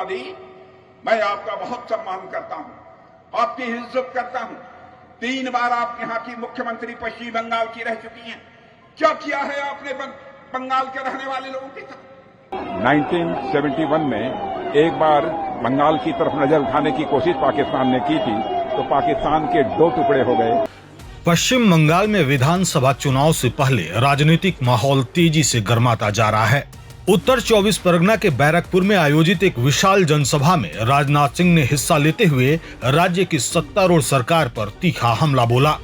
दी, मैं आपका बहुत सम्मान करता हूं, आपकी इज्जत करता हूं। 3 बार आप यहां की मुख्यमंत्री पश्चिम बंगाल की रह चुकी हैं। क्या किया है आपने बंगाल के रहने वाले लोगों की तरफ? 1971 में एक बार बंगाल की तरफ नजर उठाने की कोशिश पाकिस्तान ने की थी, तो पाकिस्तान के 2 टुकड़े हो गए। पश्चिम बंगाल में विधानसभा चुनाव से पहले राजनीतिक माहौल तेजी से गर्माता जा रहा है। उत्तर 24 परगना के बैरकपुर में आयोजित एक विशाल जनसभा में राजनाथ सिंह ने हिस्सा लेते हुए राज्य की सत्तारूढ़ सरकार पर तीखा हमला बोला।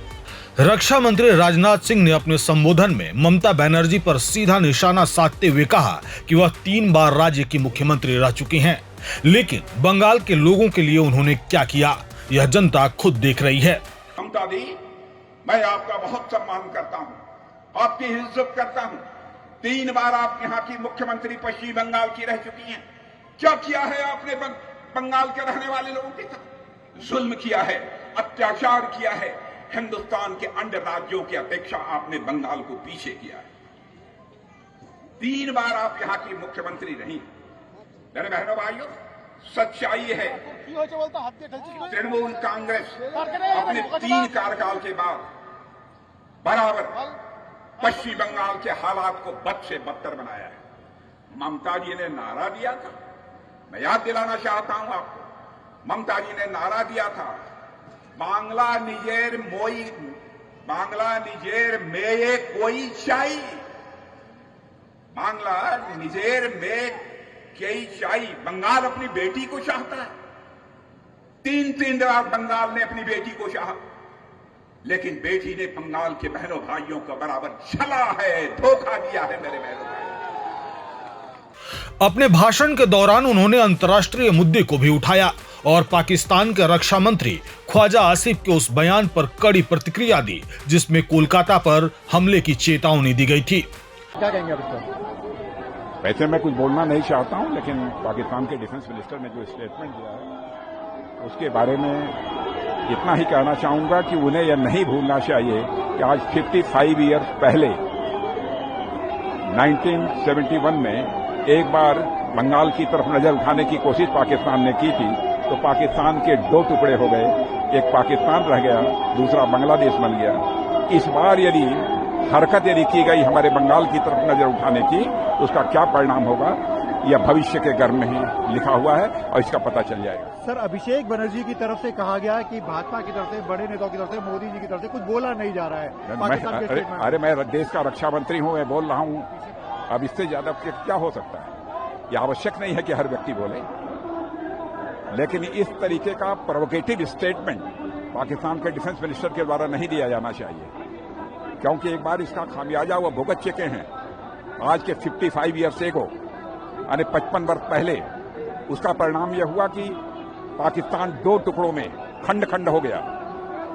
रक्षा मंत्री राजनाथ सिंह ने अपने संबोधन में ममता बनर्जी पर सीधा निशाना साधते हुए कहा कि वह 3 बार राज्य की मुख्यमंत्री रह चुकी हैं, लेकिन बंगाल के लोगों के लिए उन्होंने क्या किया, यह जनता खुद देख रही है। ममता दी, मैं आपका बहुत सम्मान करता हूं, आपकी इज्जत करता हूं। 3 बार आप यहां की मुख्यमंत्री पश्चिम बंगाल की रह चुकी हैं। क्या किया है आपने बंगाल के रहने वाले लोगों की तरफ? जुल्म किया है, अत्याचार किया है। हिंदुस्तान के अन्य राज्यों की अपेक्षा आपने बंगाल को पीछे किया है। 3 बार आप यहां की मुख्यमंत्री रही। मेरे बहनों भाइयों, सच्चाई है, तृणमूल कांग्रेस अपने 3 कार्यकाल के बाद बराबर पश्चिम बंगाल के हालात को बद से बदतर बनाया है। ममता जी ने नारा दिया था, मैं याद दिलाना चाहता हूं आपको, ममता जी ने नारा दिया था, बांग्ला निजेर में कोई चाई, बांग्ला निजेर में कोई चाई। बंगाल अपनी बेटी को चाहता है। 3 बार बंगाल ने अपनी बेटी को चाहा, लेकिन बेटी ने बंगाल के बहनों भाइयों को बराबर छला है, धोखा दिया है। मेरे बहनों भाई, अपने भाषण के दौरान उन्होंने अंतर्राष्ट्रीय मुद्दे को भी उठाया और पाकिस्तान के रक्षा मंत्री ख्वाजा आसिफ के उस बयान पर कड़ी प्रतिक्रिया दी जिसमें कोलकाता पर हमले की चेतावनी दी गई थी। क्या कहेंगे आप? वैसे मैं कुछ बोलना नहीं चाहता हूं, लेकिन पाकिस्तान के डिफेंस मिनिस्टर ने जो स्टेटमेंट दिया है उसके बारे में इतना ही कहना चाहूंगा कि उन्हें यह नहीं भूलना चाहिए कि आज 55 ईयर्स पहले 1971 में एक बार बंगाल की तरफ नजर उठाने की कोशिश पाकिस्तान ने की थी, तो पाकिस्तान के 2 टुकड़े हो गए। एक पाकिस्तान रह गया, दूसरा बांग्लादेश बन गया। इस बार यदि हरकत की गई हमारे बंगाल की तरफ नजर उठाने की, तो उसका क्या परिणाम होगा यह भविष्य के गर्भ में ही लिखा हुआ है और इसका पता चल जाएगा। सर, अभिषेक बनर्जी की तरफ से कहा गया कि भाजपा की तरफ से, बड़े नेताओं की तरफ से, मोदी जी की तरफ से कुछ बोला नहीं जा रहा है। अरे मैं देश का रक्षा मंत्री हूं, मैं बोल रहा हूं। अब इससे ज्यादा क्या हो सकता है? यह आवश्यक नहीं है कि हर व्यक्ति बोले, लेकिन इस तरीके का प्रोवोकेटिव स्टेटमेंट पाकिस्तान के डिफेंस मिनिस्टर के द्वारा नहीं दिया जाना चाहिए, क्योंकि एक बार इसका खामियाजा वो भुगत चुके हैं। आज के 55 ईयर्स एगो, यानी 55 वर्ष पहले, उसका परिणाम यह हुआ कि पाकिस्तान 2 टुकड़ों में खंड खंड हो गया।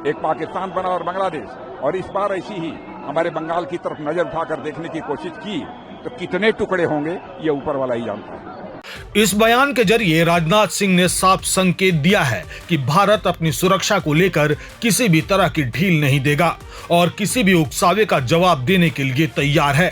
एक पाकिस्तान बना और बांग्लादेश। और इस बार ऐसी ही हमारे बंगाल की तरफ नजर उठाकर देखने की कोशिश की तो कितने टुकड़े होंगे ये ऊपर वाला ही जानता है। इस बयान के जरिए राजनाथ सिंह ने साफ संकेत दिया है कि भारत अपनी सुरक्षा को लेकर किसी भी तरह की ढील नहीं देगा और किसी भी उकसावे का जवाब देने के लिए तैयार है।